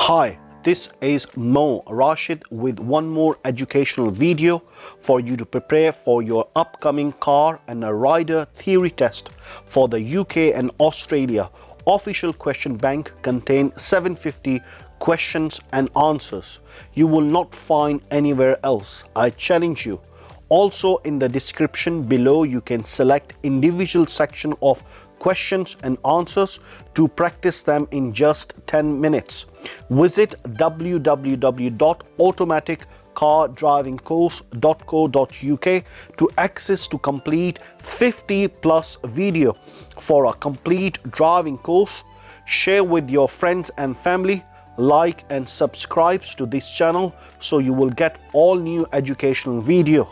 Hi, this is Mo Rashid with one more educational video for you to prepare for your upcoming car and a rider theory test for the UK and Australia. Official question bank contain 750 questions and answers you will not find anywhere else. I challenge you. Also in the description below you can select individual section of questions and answers to practice them in just 10 minutes. Visit www.automaticcar-driving-course.co.uk to access to complete 50 plus video for a complete driving course. Share with your friends and family. Like and subscribe to this channel so you will get all new educational video.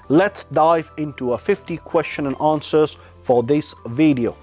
Let's dive into a 50 question and answers for this video.